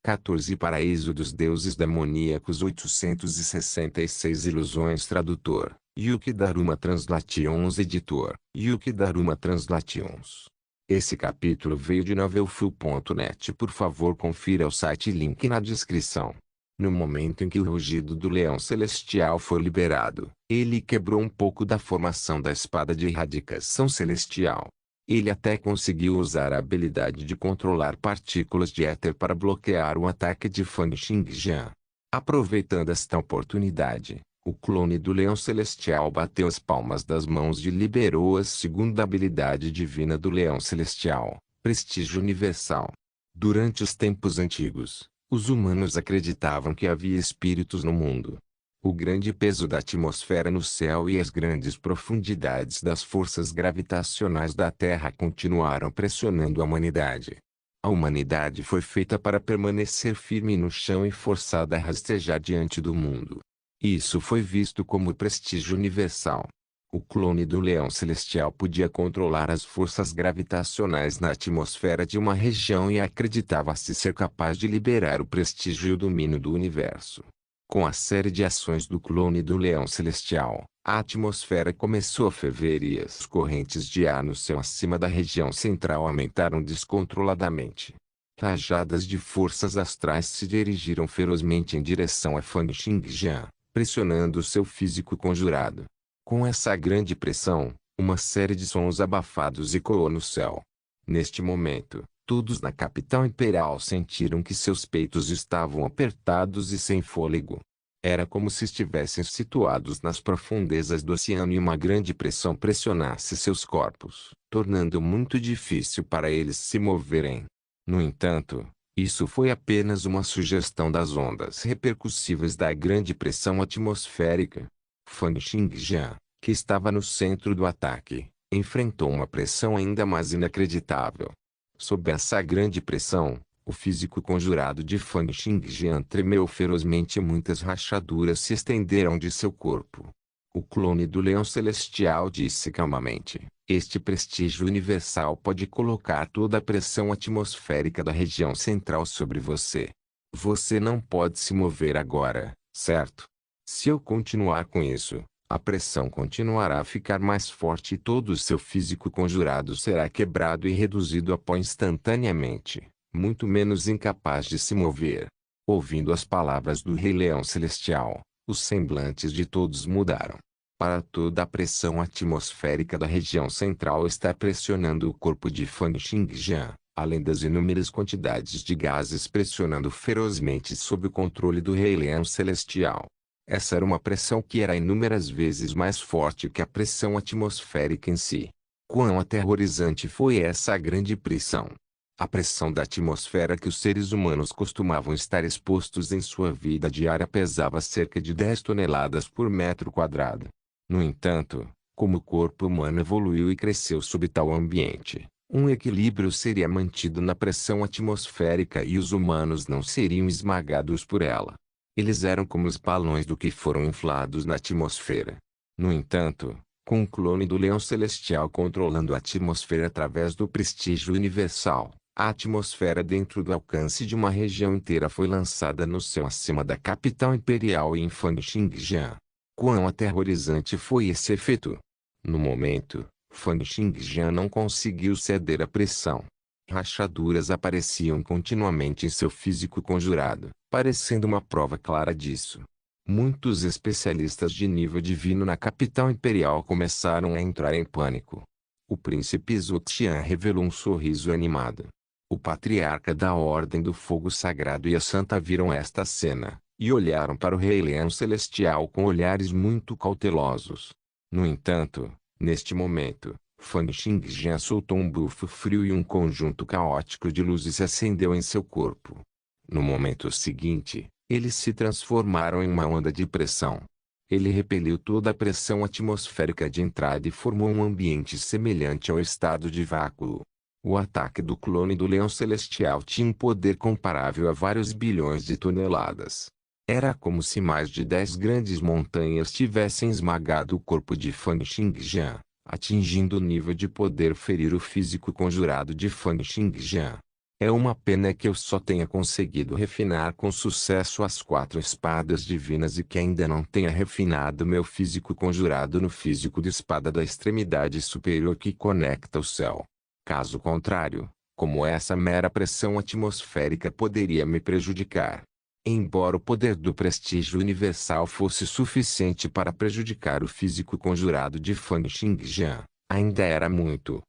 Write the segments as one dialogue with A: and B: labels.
A: 14 Paraíso dos Deuses Demoníacos 866 Ilusões Tradutor, Yuki Daruma Translations Editor, Yuki Daruma Translations. Esse capítulo veio de novelfull.net. Por favor, confira o site, link na descrição. No momento em que o rugido do leão celestial foi liberado, ele quebrou um pouco da formação da espada de erradicação celestial. Ele até conseguiu usar a habilidade de controlar partículas de éter para bloquear o ataque de Fan Xingjian. Aproveitando esta oportunidade, o clone do leão celestial bateu as palmas das mãos e liberou a segunda habilidade divina do leão celestial, Prestígio Universal. Durante os tempos antigos, os humanos acreditavam que havia espíritos no mundo. O grande peso da atmosfera no céu e as grandes profundidades das forças gravitacionais da Terra continuaram pressionando a humanidade. A humanidade foi feita para permanecer firme no chão e forçada a rastejar diante do mundo. Isso foi visto como prestígio universal. O clone do leão celestial podia controlar as forças gravitacionais na atmosfera de uma região e acreditava-se ser capaz de liberar o prestígio e o domínio do universo. Com a série de ações do clone do leão celestial, a atmosfera começou a ferver e as correntes de ar no céu acima da região central aumentaram descontroladamente. Rajadas de forças astrais se dirigiram ferozmente em direção a Fan Xingjian, pressionando seu físico conjurado. Com essa grande pressão, uma série de sons abafados ecoou no céu. Neste momento, todos na capital imperial sentiram que seus peitos estavam apertados e sem fôlego. Era como se estivessem situados nas profundezas do oceano e uma grande pressão pressionasse seus corpos, tornando muito difícil para eles se moverem. No entanto, isso foi apenas uma sugestão das ondas repercussivas da grande pressão atmosférica. Fan Xingjian, que estava no centro do ataque, enfrentou uma pressão ainda mais inacreditável. Sob essa grande pressão, o físico conjurado de Fan Xingjian tremeu ferozmente e muitas rachaduras se estenderam de seu corpo. O clone do leão celestial disse calmamente: este prestígio universal pode colocar toda a pressão atmosférica da região central sobre você. Você não pode se mover agora, certo? Se eu continuar com isso, a pressão continuará a ficar mais forte e todo o seu físico conjurado será quebrado e reduzido a pó instantaneamente, muito menos incapaz de se mover. Ouvindo as palavras do Rei Leão Celestial, os semblantes de todos mudaram. Para toda a pressão atmosférica da região central está pressionando o corpo de Fan Xingjian, além das inúmeras quantidades de gases pressionando ferozmente sob o controle do Rei Leão Celestial. Essa era uma pressão que era inúmeras vezes mais forte que a pressão atmosférica em si. Quão aterrorizante foi essa grande pressão! A pressão da atmosfera que os seres humanos costumavam estar expostos em sua vida diária pesava cerca de 10 toneladas por metro quadrado. No entanto, como o corpo humano evoluiu e cresceu sob tal ambiente, um equilíbrio seria mantido na pressão atmosférica e os humanos não seriam esmagados por ela. Eles eram como os balões do que foram inflados na atmosfera. No entanto, com o clone do leão celestial controlando a atmosfera através do prestígio universal, a atmosfera dentro do alcance de uma região inteira foi lançada no céu acima da capital imperial e em Fan Xingjian. Quão aterrorizante foi esse efeito! No momento, Fan Xingjian não conseguiu ceder à pressão. Rachaduras apareciam continuamente em seu físico conjurado, parecendo uma prova clara disso. Muitos especialistas de nível divino na capital imperial começaram a entrar em pânico. O príncipe Zuxian revelou um sorriso animado. O patriarca da Ordem do Fogo Sagrado e a Santa viram esta cena, e olharam para o Rei Leão Celestial com olhares muito cautelosos. No entanto, neste momento, Fan Xingjian soltou um bufo frio e um conjunto caótico de luzes se acendeu em seu corpo. No momento seguinte, eles se transformaram em uma onda de pressão. Ele repeliu toda a pressão atmosférica de entrada e formou um ambiente semelhante ao estado de vácuo. O ataque do clone do leão celestial tinha um poder comparável a vários bilhões de toneladas. Era como se mais de 10 grandes montanhas tivessem esmagado o corpo de Fan Xingjian, atingindo o nível de poder ferir o físico conjurado de Fan Xingjian. É uma pena que eu só tenha conseguido refinar com sucesso as 4 espadas divinas e que ainda não tenha refinado meu físico conjurado no físico de espada da extremidade superior que conecta o céu. Caso contrário, como essa mera pressão atmosférica poderia me prejudicar. Embora o poder do prestígio universal fosse suficiente para prejudicar o físico conjurado de Fan Xingjian, ainda era muito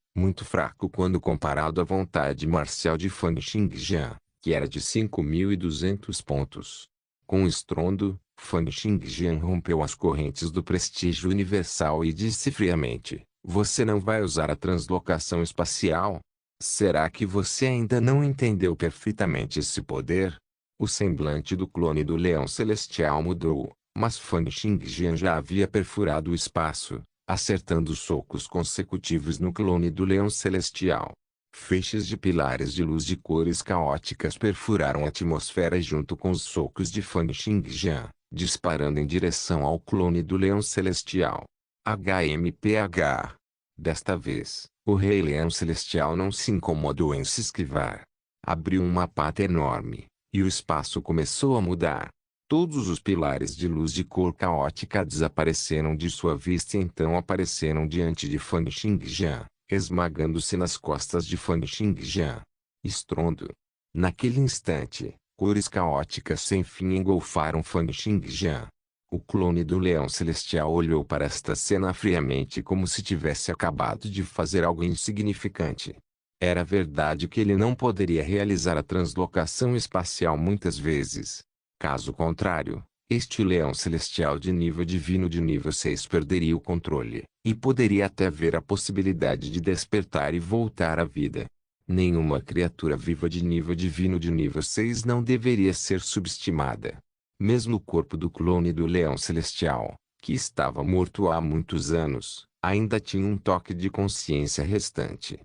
A: fraco quando comparado à vontade marcial de Fan Xingjian, que era de 5.200 pontos. Com um estrondo, Fan Xingjian rompeu as correntes do prestígio universal e disse friamente: "Você não vai usar a translocação espacial? Será que você ainda não entendeu perfeitamente esse poder?" O semblante do clone do leão celestial mudou, mas Fan Xingjian já havia perfurado o espaço, acertando socos consecutivos no clone do leão celestial. Feixes de pilares de luz de cores caóticas perfuraram a atmosfera junto com os socos de Fan Xingjian, disparando em direção ao clone do leão celestial. HMPH. Desta vez, o rei leão celestial não se incomodou em se esquivar. Abriu uma pata enorme, e o espaço começou a mudar. Todos os pilares de luz de cor caótica desapareceram de sua vista e então apareceram diante de Fan Xingjian, esmagando-se nas costas de Fan Xingjian. Estrondo. Naquele instante, cores caóticas sem fim engolfaram Fan Xingjian. O clone do leão celestial olhou para esta cena friamente como se tivesse acabado de fazer algo insignificante. Era verdade que ele não poderia realizar a translocação espacial muitas vezes. Caso contrário, este leão celestial de nível divino de nível 6 perderia o controle, e poderia até ver a possibilidade de despertar e voltar à vida. Nenhuma criatura viva de nível divino de nível 6 não deveria ser subestimada. Mesmo o corpo do clone do leão celestial, que estava morto há muitos anos, ainda tinha um toque de consciência restante.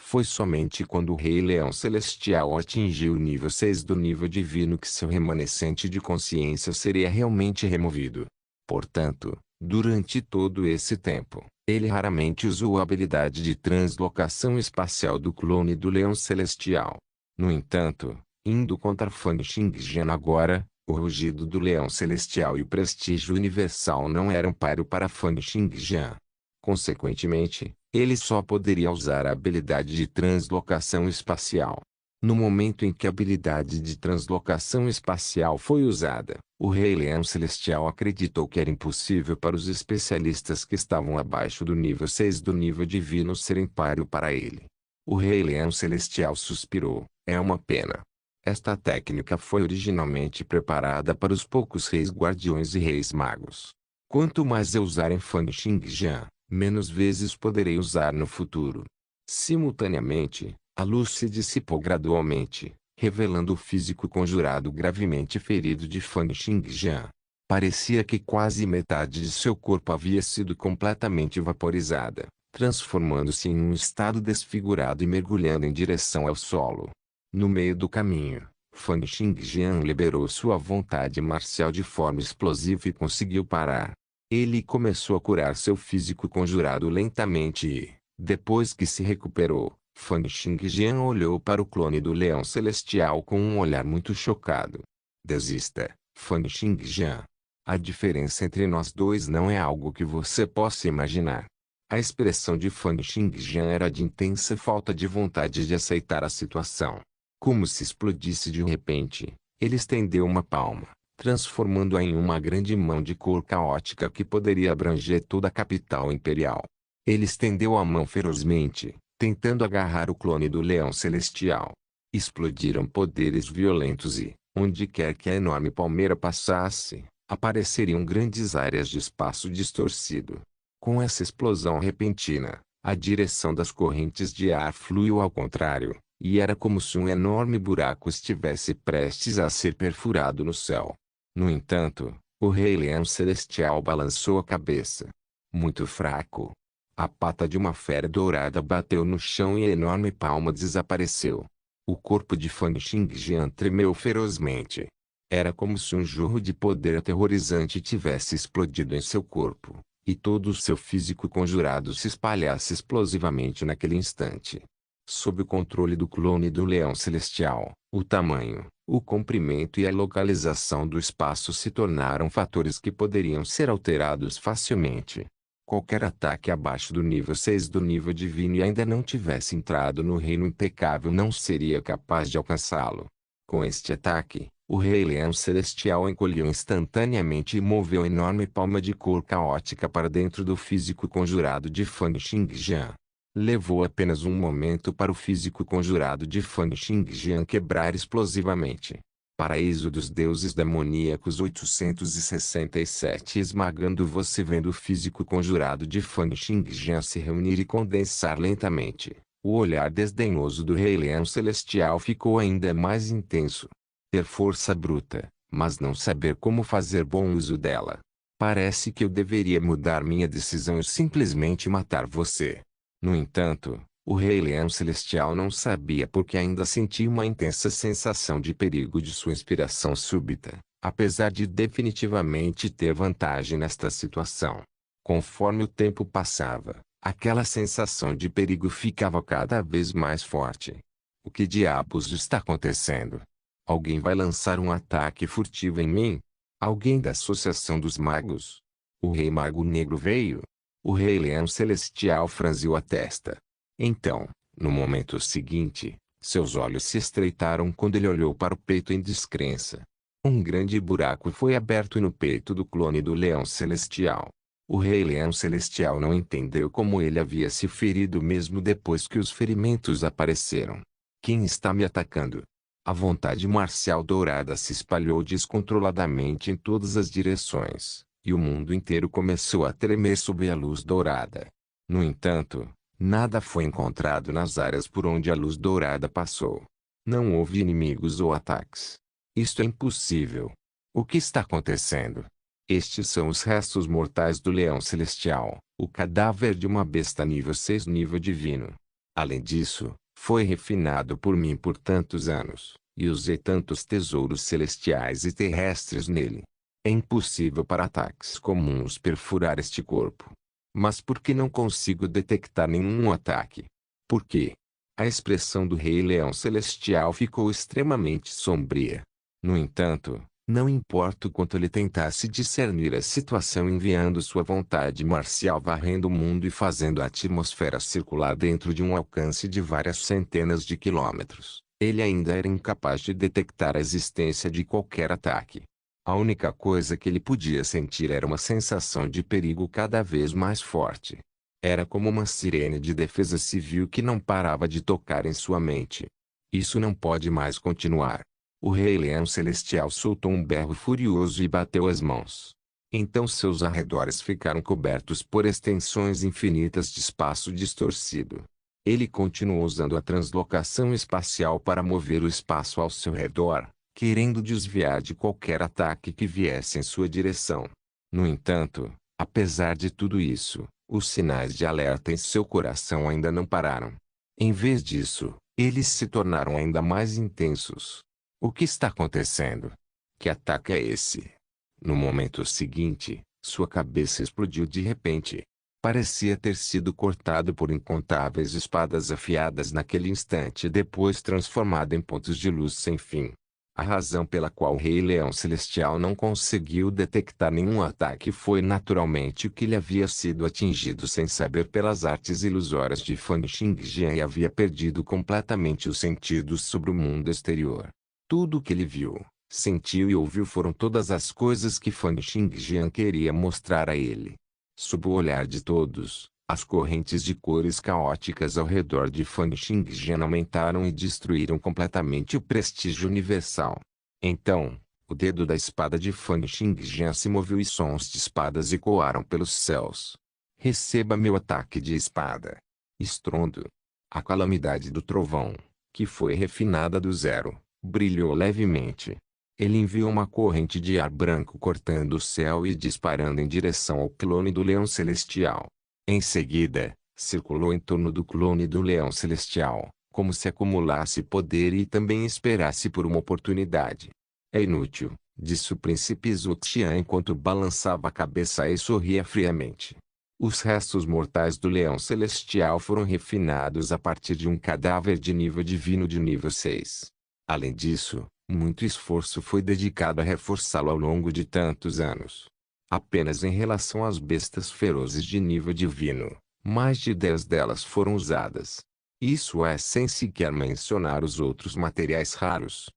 A: Foi somente quando o Rei Leão Celestial atingiu o nível 6 do nível divino que seu remanescente de consciência seria realmente removido. Portanto, durante todo esse tempo, ele raramente usou a habilidade de translocação espacial do clone do Leão Celestial. No entanto, indo contra Fan Xingjian agora, o rugido do Leão Celestial e o prestígio universal não eram páreo para Fan Xingjian. Consequentemente, ele só poderia usar a habilidade de translocação espacial. No momento em que a habilidade de translocação espacial foi usada, o Rei Leão Celestial acreditou que era impossível para os especialistas que estavam abaixo do nível 6 do nível divino serem páreo para ele. O Rei Leão Celestial suspirou: "É uma pena. Esta técnica foi originalmente preparada para os poucos reis guardiões e reis magos. Quanto mais eu usar em Fan Xingjian, menos vezes poderei usar no futuro." Simultaneamente, a luz se dissipou gradualmente, revelando o físico conjurado gravemente ferido de Fan Xingjian. Parecia que quase metade de seu corpo havia sido completamente vaporizada, transformando-se em um estado desfigurado e mergulhando em direção ao solo. No meio do caminho, Fan Xingjian liberou sua vontade marcial de forma explosiva e conseguiu parar. Ele começou a curar seu físico conjurado lentamente e, depois que se recuperou, Fan Xingjian olhou para o clone do leão celestial com um olhar muito chocado. "Desista, Fan Xingjian. A diferença entre nós dois não é algo que você possa imaginar." A expressão de Fan Xingjian era de intensa falta de vontade de aceitar a situação. Como se explodisse de repente, ele estendeu uma palma, transformando-a em uma grande mão de cor caótica que poderia abranger toda a capital imperial. Ele estendeu a mão ferozmente, tentando agarrar o clone do leão celestial. Explodiram poderes violentos e, onde quer que a enorme palmeira passasse, apareceriam grandes áreas de espaço distorcido. Com essa explosão repentina, a direção das correntes de ar fluiu ao contrário, e era como se um enorme buraco estivesse prestes a ser perfurado no céu. No entanto, o Rei Leão Celestial balançou a cabeça. Muito fraco. A pata de uma fera dourada bateu no chão e a enorme palma desapareceu. O corpo de Fan Xingjian tremeu ferozmente. Era como se um jorro de poder aterrorizante tivesse explodido em seu corpo, e todo o seu físico conjurado se espalhasse explosivamente naquele instante. Sob o controle do clone do Leão Celestial, o tamanho, o comprimento e a localização do espaço se tornaram fatores que poderiam ser alterados facilmente. Qualquer ataque abaixo do nível 6 do nível divino e ainda não tivesse entrado no reino impecável não seria capaz de alcançá-lo. Com este ataque, o Rei Leão Celestial encolheu instantaneamente e moveu a enorme palma de cor caótica para dentro do físico conjurado de Fang Xingjian. Levou apenas um momento para o físico conjurado de Fang Xingjian quebrar explosivamente. Paraíso dos deuses demoníacos 867 esmagando você vendo o físico conjurado de Fang Xingjian se reunir e condensar lentamente. O olhar desdenhoso do Rei Leão Celestial ficou ainda mais intenso. Ter força bruta, mas não saber como fazer bom uso dela. Parece que eu deveria mudar minha decisão e simplesmente matar você. No entanto, o Rei Leão Celestial não sabia porque ainda sentia uma intensa sensação de perigo de sua inspiração súbita, apesar de definitivamente ter vantagem nesta situação. Conforme o tempo passava, aquela sensação de perigo ficava cada vez mais forte. O que diabos está acontecendo? Alguém vai lançar um ataque furtivo em mim? Alguém da Associação dos Magos? O Rei Mago Negro veio? O Rei Leão Celestial franziu a testa. Então, no momento seguinte, seus olhos se estreitaram quando ele olhou para o peito em descrença. Um grande buraco foi aberto no peito do clone do Leão Celestial. O Rei Leão Celestial não entendeu como ele havia se ferido mesmo depois que os ferimentos apareceram. Quem está me atacando? A vontade marcial dourada se espalhou descontroladamente em todas as direções, e o mundo inteiro começou a tremer sob a luz dourada. No entanto, nada foi encontrado nas áreas por onde a luz dourada passou. Não houve inimigos ou ataques. Isto é impossível. O que está acontecendo? Estes são os restos mortais do Leão Celestial, o cadáver de uma besta nível 6 nível divino. Além disso, foi refinado por mim por tantos anos, e usei tantos tesouros celestiais e terrestres nele. É impossível para ataques comuns perfurar este corpo. Mas por que não consigo detectar nenhum ataque? Por quê? A expressão do Rei Leão Celestial ficou extremamente sombria. No entanto, não importa o quanto ele tentasse discernir a situação enviando sua vontade marcial varrendo o mundo e fazendo a atmosfera circular dentro de um alcance de várias centenas de quilômetros, ele ainda era incapaz de detectar a existência de qualquer ataque. A única coisa que ele podia sentir era uma sensação de perigo cada vez mais forte. Era como uma sirene de defesa civil que não parava de tocar em sua mente. Isso não pode mais continuar. O Rei Leão Celestial soltou um berro furioso e bateu as mãos. Então seus arredores ficaram cobertos por extensões infinitas de espaço distorcido. Ele continuou usando a translocação espacial para mover o espaço ao seu redor, querendo desviar de qualquer ataque que viesse em sua direção. No entanto, apesar de tudo isso, os sinais de alerta em seu coração ainda não pararam. Em vez disso, eles se tornaram ainda mais intensos. O que está acontecendo? Que ataque é esse? No momento seguinte, sua cabeça explodiu de repente. Parecia ter sido cortado por incontáveis espadas afiadas naquele instante e depois transformado em pontos de luz sem fim. A razão pela qual o Rei Leão Celestial não conseguiu detectar nenhum ataque foi naturalmente que ele havia sido atingido sem saber pelas artes ilusórias de Fang Xingjian e havia perdido completamente os sentidos sobre o mundo exterior. Tudo o que ele viu, sentiu e ouviu foram todas as coisas que Fang Xingjian queria mostrar a ele. Sob o olhar de todos, as correntes de cores caóticas ao redor de Fang Xingjian aumentaram e destruíram completamente o prestígio universal. Então, o dedo da espada de Fang Xingjian se moveu e sons de espadas ecoaram pelos céus. Receba meu ataque de espada. Estrondo. A calamidade do trovão, que foi refinada do zero, brilhou levemente. Ele enviou uma corrente de ar branco cortando o céu e disparando em direção ao clone do Leão Celestial. Em seguida, circulou em torno do clone do Leão Celestial, como se acumulasse poder e também esperasse por uma oportunidade. É inútil, disse o príncipe Zuxian enquanto balançava a cabeça e sorria friamente. Os restos mortais do leão celestial foram refinados a partir de um cadáver de nível divino de nível 6. Além disso, muito esforço foi dedicado a reforçá-lo ao longo de tantos anos. Apenas em relação às bestas ferozes de nível divino, mais de 10 delas foram usadas. Isso é sem sequer mencionar os outros materiais raros.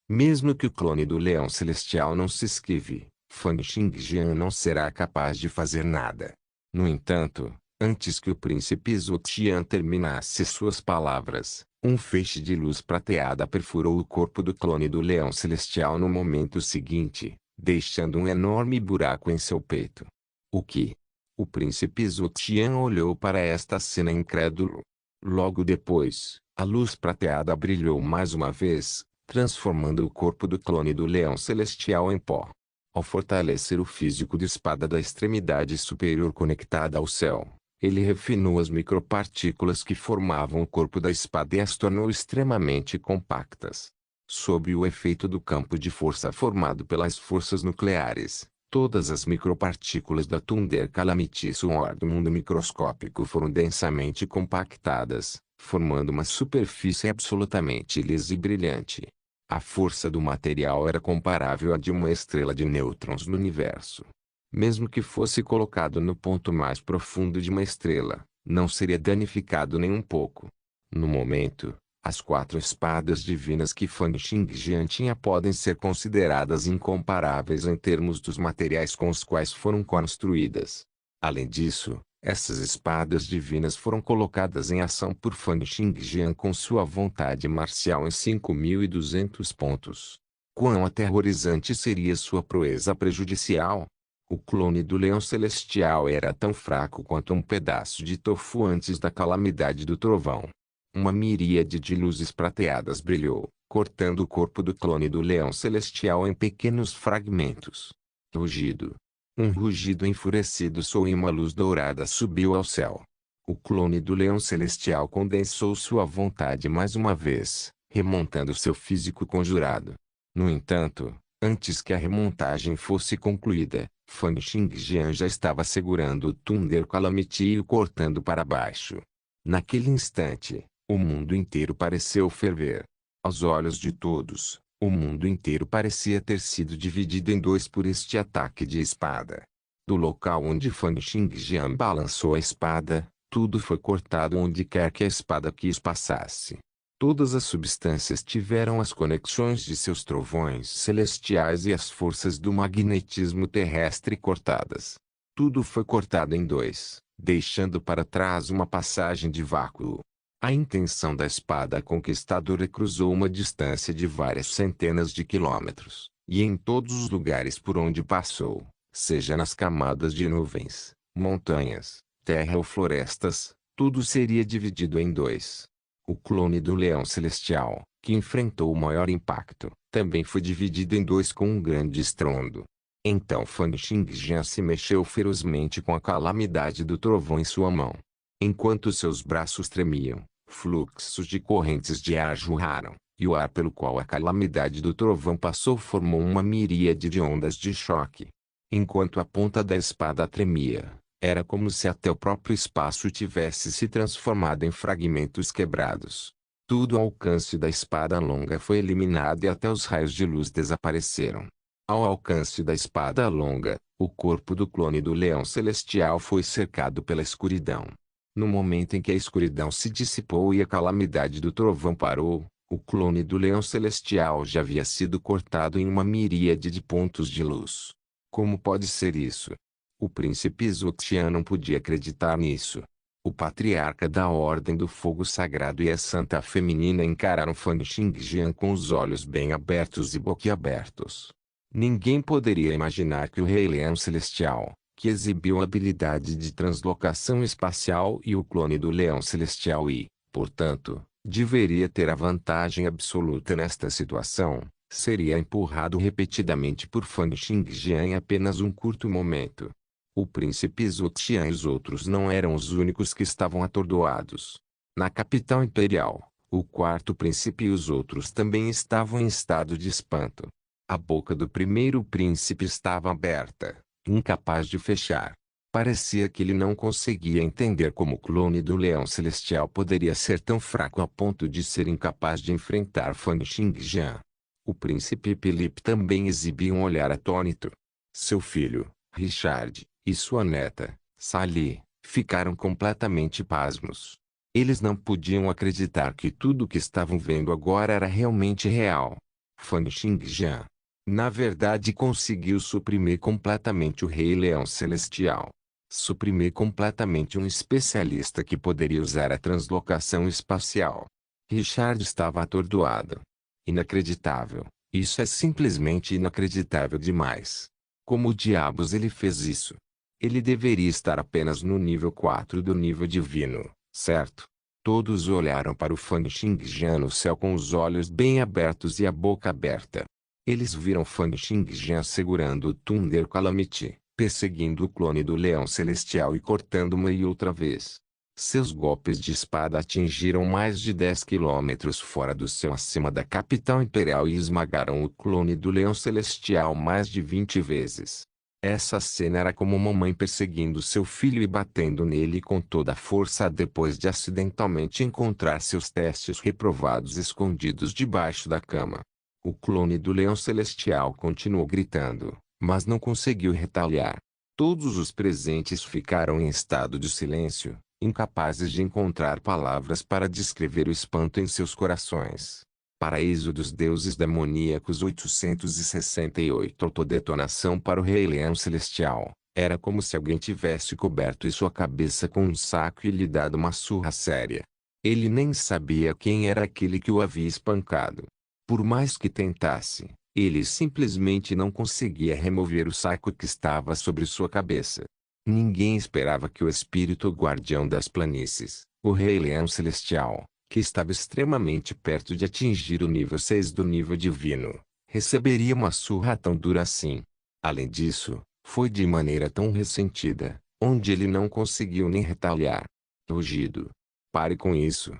A: Mesmo que o clone do leão celestial não se esquive, Fang Xingjian não será capaz de fazer nada. No entanto, antes que o príncipe Zuxian terminasse suas palavras, um feixe de luz prateada perfurou o corpo do clone do leão celestial no momento seguinte, deixando um enorme buraco em seu peito. O que? O príncipe Zuxian olhou para esta cena incrédulo. Logo depois, a luz prateada brilhou mais uma vez, transformando o corpo do clone do leão celestial em pó. Ao fortalecer o físico de espada da extremidade superior conectada ao céu, ele refinou as micropartículas que formavam o corpo da espada e as tornou extremamente compactas. Sob o efeito do campo de força formado pelas forças nucleares, todas as micropartículas da Thunder Calamity Sword do mundo microscópico foram densamente compactadas, formando uma superfície absolutamente lisa e brilhante. A força do material era comparável à de uma estrela de nêutrons no universo. Mesmo que fosse colocado no ponto mais profundo de uma estrela, não seria danificado nem um pouco. No momento, as 4 espadas divinas que Fang Xingjian tinha podem ser consideradas incomparáveis em termos dos materiais com os quais foram construídas. Além disso, essas espadas divinas foram colocadas em ação por Fang Xingjian com sua vontade marcial em 5.200 pontos. Quão aterrorizante seria sua proeza prejudicial? O clone do leão celestial era tão fraco quanto um pedaço de tofu antes da calamidade do trovão. Uma miríade de luzes prateadas brilhou, cortando o corpo do clone do leão celestial em pequenos fragmentos. Rugido. Um rugido enfurecido soou e uma luz dourada subiu ao céu. O clone do leão celestial condensou sua vontade mais uma vez, remontando seu físico conjurado. No entanto, antes que a remontagem fosse concluída, Fang Xingjian já estava segurando o Thunder Calamity e o cortando para baixo. Naquele instante, o mundo inteiro pareceu ferver. Aos olhos de todos, o mundo inteiro parecia ter sido dividido em 2 por este ataque de espada. Do local onde Fang Xingjian balançou a espada, tudo foi cortado onde quer que a espada quis passasse. Todas as substâncias tiveram as conexões de seus trovões celestiais e as forças do magnetismo terrestre cortadas. Tudo foi cortado em 2, deixando para trás uma passagem de vácuo. A intenção da espada conquistadora cruzou uma distância de várias centenas de quilômetros, e em todos os lugares por onde passou, seja nas camadas de nuvens, montanhas, terra ou florestas, tudo seria dividido em 2. O clone do leão celestial, que enfrentou o maior impacto, também foi dividido em 2 com um grande estrondo. Então Fang Xingjian se mexeu ferozmente com a calamidade do trovão em sua mão. Enquanto seus braços tremiam, fluxos de correntes de ar jorraram, e o ar pelo qual a calamidade do trovão passou formou uma miríade de ondas de choque. Enquanto a ponta da espada tremia, era como se até o próprio espaço tivesse se transformado em fragmentos quebrados. Tudo ao alcance da espada longa foi eliminado e até os raios de luz desapareceram. Ao alcance da espada longa, o corpo do clone do leão celestial foi cercado pela escuridão. No momento em que a escuridão se dissipou e a calamidade do trovão parou, o clone do leão celestial já havia sido cortado em uma miríade de pontos de luz. Como pode ser isso? O príncipe Zuxian não podia acreditar nisso. O patriarca da Ordem do Fogo Sagrado e a Santa Feminina encararam Fang Xingjian com os olhos bem abertos e boquiabertos. Ninguém poderia imaginar que o Rei Leão Celestial, que exibiu a habilidade de translocação espacial e o clone do Leão Celestial e, portanto, deveria ter a vantagem absoluta nesta situação, seria empurrado repetidamente por Fang Xingjian em apenas um curto momento. O príncipe Zuxian e os outros não eram os únicos que estavam atordoados. Na capital imperial, o quarto príncipe e os outros também estavam em estado de espanto. A boca do primeiro príncipe estava aberta, incapaz de fechar. Parecia que ele não conseguia entender como o clone do Leão Celestial poderia ser tão fraco a ponto de ser incapaz de enfrentar Fan Xingjian. O príncipe Philip também exibia um olhar atônito. Seu filho, Richard, e sua neta, Sally, ficaram completamente pasmos. Eles não podiam acreditar que tudo o que estavam vendo agora era realmente real. Fan Xingjian, na verdade, conseguiu suprimir completamente o Rei Leão Celestial. Suprimir completamente um especialista que poderia usar a translocação espacial. Richard estava atordoado. Inacreditável. Isso é simplesmente inacreditável demais. Como diabos ele fez isso? Ele deveria estar apenas no nível 4 do nível divino, certo? Todos olharam para o Fan Xingjian no céu com os olhos bem abertos e a boca aberta. Eles viram Fan Xingjian segurando o Thunder Calamity, perseguindo o clone do Leão Celestial e cortando uma e outra vez. Seus golpes de espada atingiram mais de 10 quilômetros fora do céu acima da capital imperial e esmagaram o clone do Leão Celestial mais de 20 vezes. Essa cena era como uma mãe perseguindo seu filho e batendo nele com toda a força depois de acidentalmente encontrar seus testes reprovados escondidos debaixo da cama. O clone do Leão Celestial continuou gritando, mas não conseguiu retaliar. Todos os presentes ficaram em estado de silêncio, incapazes de encontrar palavras para descrever o espanto em seus corações. Paraíso dos Deuses Demoníacos 868 Autodetonação para o Rei Leão Celestial. Era como se alguém tivesse coberto em sua cabeça com um saco e lhe dado uma surra séria. Ele nem sabia quem era aquele que o havia espancado. Por mais que tentasse, ele simplesmente não conseguia remover o saco que estava sobre sua cabeça. Ninguém esperava que o espírito guardião das planícies, o Rei Leão Celestial, que estava extremamente perto de atingir o nível 6 do nível divino, receberia uma surra tão dura assim. Além disso, foi de maneira tão ressentida, onde ele não conseguiu nem retaliar. Rugido. Pare com isso.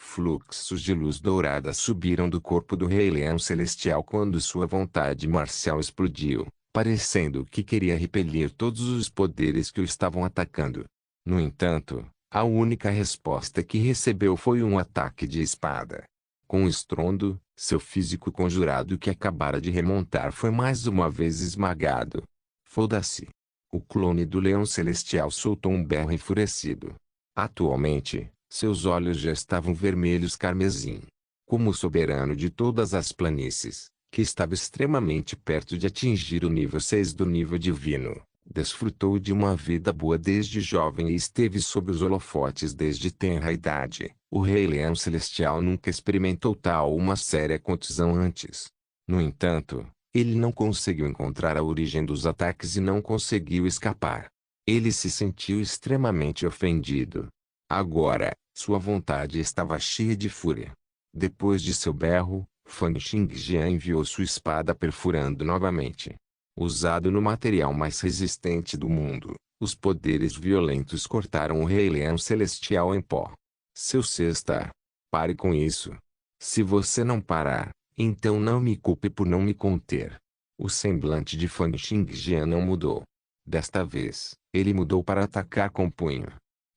A: Fluxos de luz dourada subiram do corpo do Rei Leão Celestial quando sua vontade marcial explodiu, parecendo que queria repelir todos os poderes que o estavam atacando. No entanto, a única resposta que recebeu foi um ataque de espada. Com um estrondo, seu físico conjurado que acabara de remontar foi mais uma vez esmagado. Foda-se. O clone do Leão Celestial soltou um berro enfurecido. Atualmente, seus olhos já estavam vermelhos carmesim. Como o soberano de todas as planícies, que estava extremamente perto de atingir o nível 6 do nível divino, desfrutou de uma vida boa desde jovem e esteve sob os holofotes desde tenra idade. O Rei Leão Celestial nunca experimentou tal uma séria contusão antes. No entanto, ele não conseguiu encontrar a origem dos ataques e não conseguiu escapar. Ele se sentiu extremamente ofendido. Agora, sua vontade estava cheia de fúria. Depois de seu berro, Fan Xingjian enviou sua espada perfurando novamente. Usado no material mais resistente do mundo, os poderes violentos cortaram o Rei Leão Celestial em pó. Seu cesta. Pare com isso. Se você não parar, então não me culpe por não me conter. O semblante de Fan Xingjian não mudou. Desta vez, ele mudou para atacar com o punho.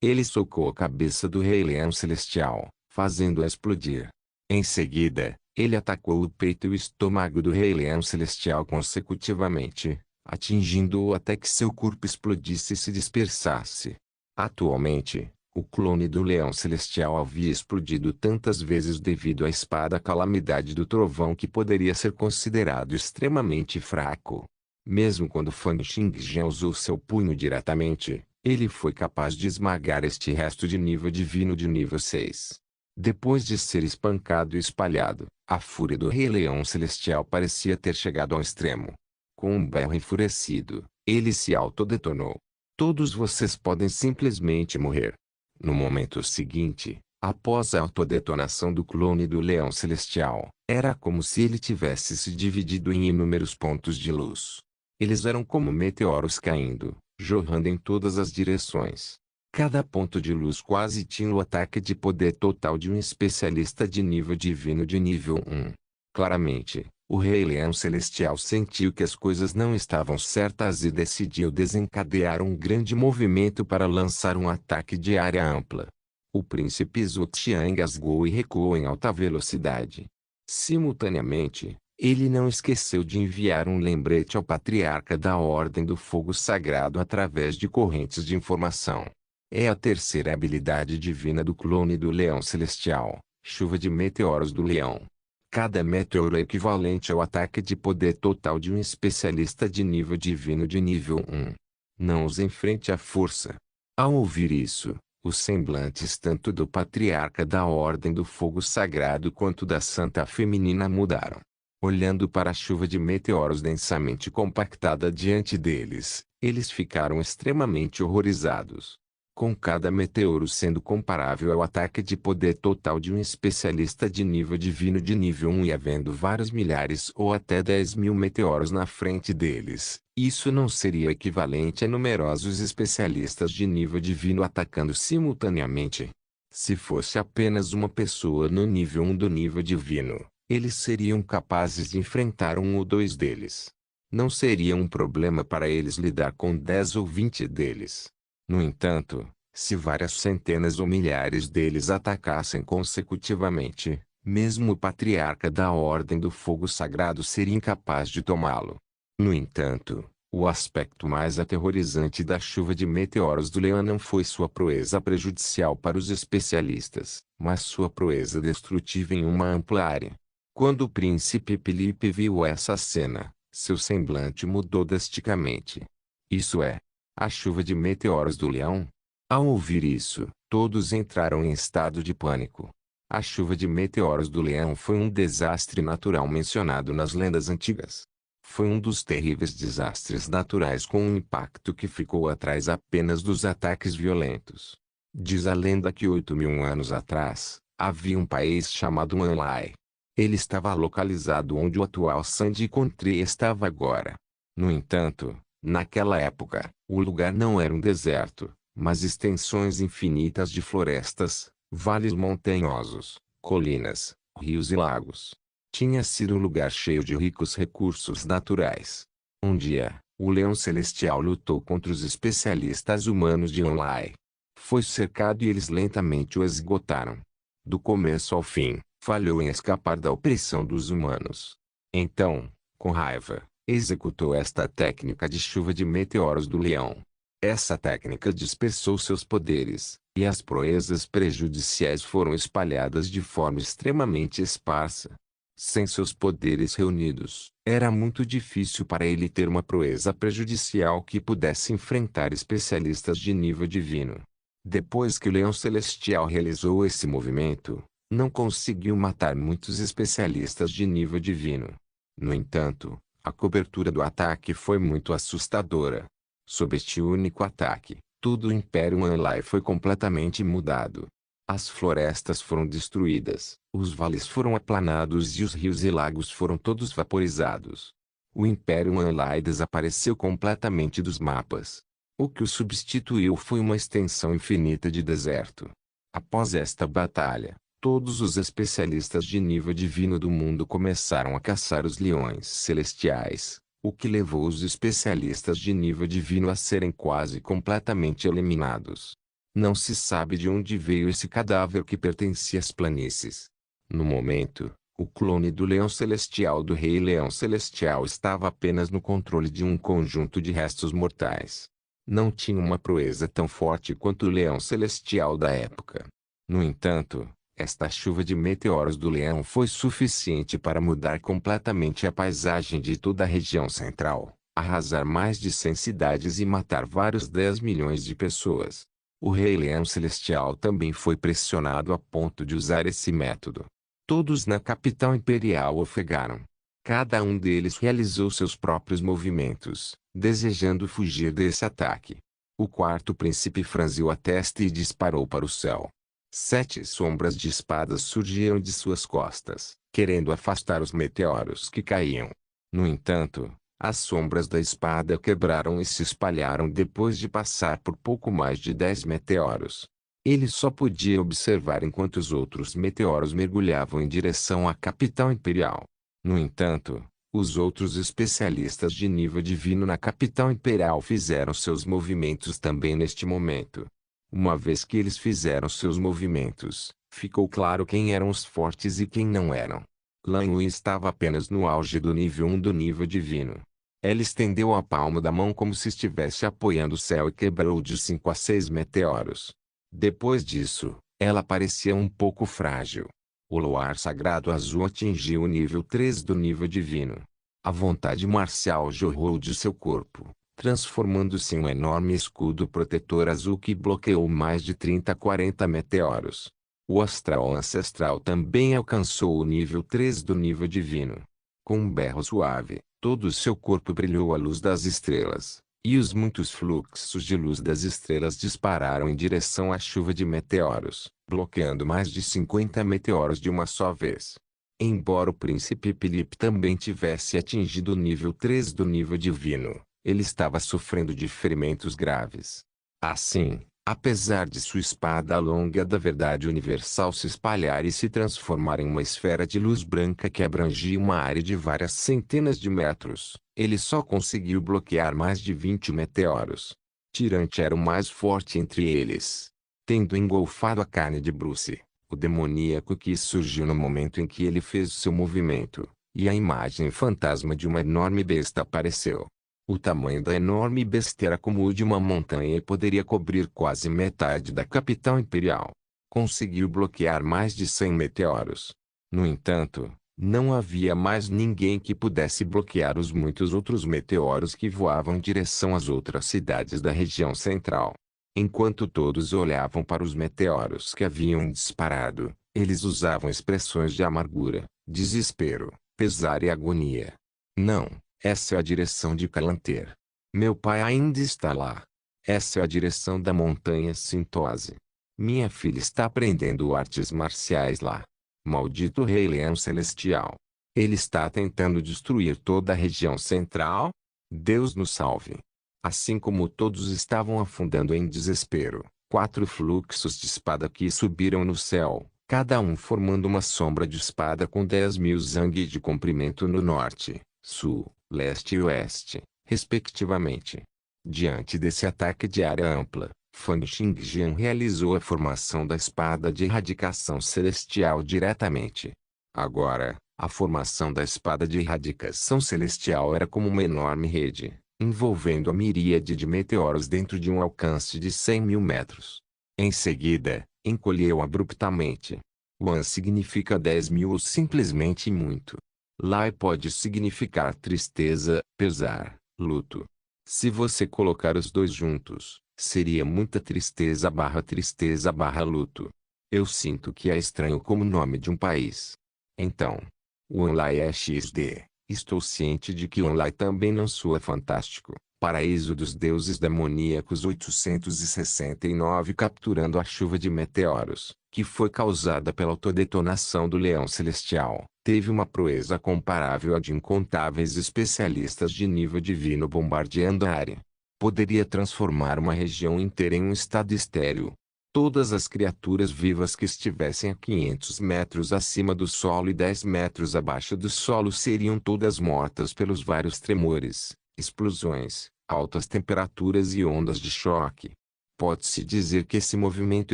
A: Ele socou a cabeça do Rei Leão Celestial, fazendo-a explodir. Em seguida, ele atacou o peito e o estômago do Rei Leão Celestial consecutivamente, atingindo-o até que seu corpo explodisse e se dispersasse. Atualmente, o clone do Leão Celestial havia explodido tantas vezes devido à espada calamidade do trovão que poderia ser considerado extremamente fraco. Mesmo quando Fan Xingjian usou seu punho diretamente, ele foi capaz de esmagar este resto de nível divino de nível 6. Depois de ser espancado e espalhado, a fúria do Rei Leão Celestial parecia ter chegado ao extremo. Com um berro enfurecido, ele se autodetonou. Todos vocês podem simplesmente morrer. No momento seguinte, após a autodetonação do clone do Leão Celestial, era como se ele tivesse se dividido em inúmeros pontos de luz. Eles eram como meteoros caindo, jorrando em todas as direções. Cada ponto de luz quase tinha o ataque de poder total de um especialista de nível divino de nível 1. Claramente, O Rei Leão Celestial sentiu que as coisas não estavam certas e decidiu desencadear um grande movimento para lançar um ataque de área ampla. O príncipe Zuxian engasgou e recuou em alta velocidade. Simultaneamente, ele não esqueceu de enviar um lembrete ao patriarca da Ordem do Fogo Sagrado através de correntes de informação. É a terceira habilidade divina do clone do Leão Celestial, Chuva de Meteoros do Leão. Cada meteoro é equivalente ao ataque de poder total de um especialista de nível divino de nível 1. Não os enfrente à força. Ao ouvir isso, os semblantes tanto do patriarca da Ordem do Fogo Sagrado quanto da Santa Feminina mudaram. Olhando para a chuva de meteoros densamente compactada diante deles, eles ficaram extremamente horrorizados. Com cada meteoro sendo comparável ao ataque de poder total de um especialista de nível divino de nível 1 e havendo vários milhares ou até 10.000 meteoros na frente deles, isso não seria equivalente a numerosos especialistas de nível divino atacando simultaneamente. Se fosse apenas uma pessoa no nível 1 do nível divino, eles seriam capazes de enfrentar um ou dois deles. Não seria um problema para eles lidar com 10 ou 20 deles. No entanto, se várias centenas ou milhares deles atacassem consecutivamente, mesmo o patriarca da Ordem do Fogo Sagrado seria incapaz de tomá-lo. No entanto, o aspecto mais aterrorizante da chuva de meteoros do leão não foi sua proeza prejudicial para os especialistas, mas sua proeza destrutiva em uma ampla área. Quando o príncipe Felipe viu essa cena, seu semblante mudou drasticamente. Isso é, a chuva de meteoros do leão? Ao ouvir isso, todos entraram em estado de pânico. A chuva de meteoros do leão foi um desastre natural mencionado nas lendas antigas. Foi um dos terríveis desastres naturais com um impacto que ficou atrás apenas dos ataques violentos. Diz a lenda que 8.000 anos atrás, havia um país chamado Wanlai. Ele estava localizado onde o atual Sandy Country estava agora. No entanto, naquela época, o lugar não era um deserto, mas extensões infinitas de florestas, vales montanhosos, colinas, rios e lagos. Tinha sido um lugar cheio de ricos recursos naturais. Um dia, o Leão Celestial lutou contra os especialistas humanos de Wanlai. Foi cercado e eles lentamente o esgotaram. Do começo ao fim, falhou em escapar da opressão dos humanos. Então, com raiva, executou esta técnica de chuva de meteoros do leão. Essa técnica dispersou seus poderes, e as proezas prejudiciais foram espalhadas de forma extremamente esparsa. Sem seus poderes reunidos, era muito difícil para ele ter uma proeza prejudicial que pudesse enfrentar especialistas de nível divino. Depois que o Leão Celestial realizou esse movimento, não conseguiu matar muitos especialistas de nível divino. No entanto, a cobertura do ataque foi muito assustadora. Sob este único ataque, todo o Império Wanlai foi completamente mudado. As florestas foram destruídas, os vales foram aplanados e os rios e lagos foram todos vaporizados. O Império Wanlai desapareceu completamente dos mapas. O que o substituiu foi uma extensão infinita de deserto. Após esta batalha, todos os especialistas de nível divino do mundo começaram a caçar os leões celestiais, o que levou os especialistas de nível divino a serem quase completamente eliminados. Não se sabe de onde veio esse cadáver que pertencia às planícies. No momento, o clone do Leão Celestial do Rei Leão Celestial estava apenas no controle de um conjunto de restos mortais. Não tinha uma proeza tão forte quanto o Leão Celestial da época. No entanto, esta chuva de meteoros do leão foi suficiente para mudar completamente a paisagem de toda a região central, arrasar mais de 100 cidades e matar vários 10 milhões de pessoas. O Rei Leão Celestial também foi pressionado a ponto de usar esse método. Todos na capital imperial ofegaram. Cada um deles realizou seus próprios movimentos, desejando fugir desse ataque. O quarto príncipe franziu a testa e disparou para o céu. 7 sombras de espadas surgiram de suas costas, querendo afastar os meteoros que caíam. No entanto, as sombras da espada quebraram e se espalharam depois de passar por pouco mais de 10 meteoros. Ele só podia observar enquanto os outros meteoros mergulhavam em direção à capital imperial. No entanto, os outros especialistas de nível divino na capital imperial fizeram seus movimentos também neste momento. Uma vez que eles fizeram seus movimentos, ficou claro quem eram os fortes e quem não eram. Lan Yu estava apenas no auge do nível 1 do nível divino. Ela estendeu a palma da mão como se estivesse apoiando o céu e quebrou de 5 a 6 meteoros. Depois disso, ela parecia um pouco frágil. O luar sagrado azul atingiu o nível 3 do nível divino. A vontade marcial jorrou de seu corpo, transformando-se em um enorme escudo protetor azul que bloqueou mais de 30 a 40 meteoros. O astral ancestral também alcançou o nível 3 do nível divino. Com um berro suave, todo o seu corpo brilhou à luz das estrelas, e os muitos fluxos de luz das estrelas dispararam em direção à chuva de meteoros, bloqueando mais de 50 meteoros de uma só vez. Embora o príncipe Filipe também tivesse atingido o nível 3 do nível divino, ele estava sofrendo de ferimentos graves. Assim, apesar de sua espada longa da verdade universal se espalhar e se transformar em uma esfera de luz branca que abrangia uma área de várias centenas de metros, ele só conseguiu bloquear mais de 20 meteoros. Tirante era o mais forte entre eles. Tendo engolfado a carne de Bruce, o demoníaco que surgiu no momento em que ele fez seu movimento, e a imagem fantasma de uma enorme besta apareceu. O tamanho da enorme besta era como o de uma montanha e poderia cobrir quase metade da capital imperial. Conseguiu bloquear mais de 100 meteoros. No entanto, não havia mais ninguém que pudesse bloquear os muitos outros meteoros que voavam em direção às outras cidades da região central. Enquanto todos olhavam para os meteoros que haviam disparado, eles usavam expressões de amargura, desespero, pesar e agonia. Não. Essa é a direção de Calanter. Meu pai ainda está lá. Essa é a direção da montanha Sintose. Minha filha está aprendendo artes marciais lá. Maldito Rei Leão Celestial. Ele está tentando destruir toda a região central? Deus nos salve. Assim como todos estavam afundando em desespero, 4 fluxos de espada que subiram no céu, cada um formando uma sombra de espada com 10.000 zang de comprimento no norte, sul, leste e oeste, respectivamente. Diante desse ataque de área ampla, Fan Xingjian realizou a formação da espada de erradicação celestial diretamente. Agora, a formação da espada de erradicação celestial era como uma enorme rede, envolvendo a miríade de meteoros dentro de um alcance de 100.000 metros. Em seguida, encolheu abruptamente. Wan significa 10.000 ou simplesmente muito. Lai pode significar tristeza, pesar, luto. Se você colocar os dois juntos, seria muita tristeza/luto. Eu sinto que é estranho como nome de um país. Então, Wan Lai é XD. Estou ciente de que Wan Lai também não soa fantástico. Paraíso dos deuses demoníacos 869 capturando a chuva de meteoros, que foi causada pela autodetonação do leão celestial, teve uma proeza comparável à de incontáveis especialistas de nível divino bombardeando a área. Poderia transformar uma região inteira em um estado estéril. Todas as criaturas vivas que estivessem a 500 metros acima do solo e 10 metros abaixo do solo seriam todas mortas pelos vários tremores, explosões, altas temperaturas e ondas de choque. Pode-se dizer que esse movimento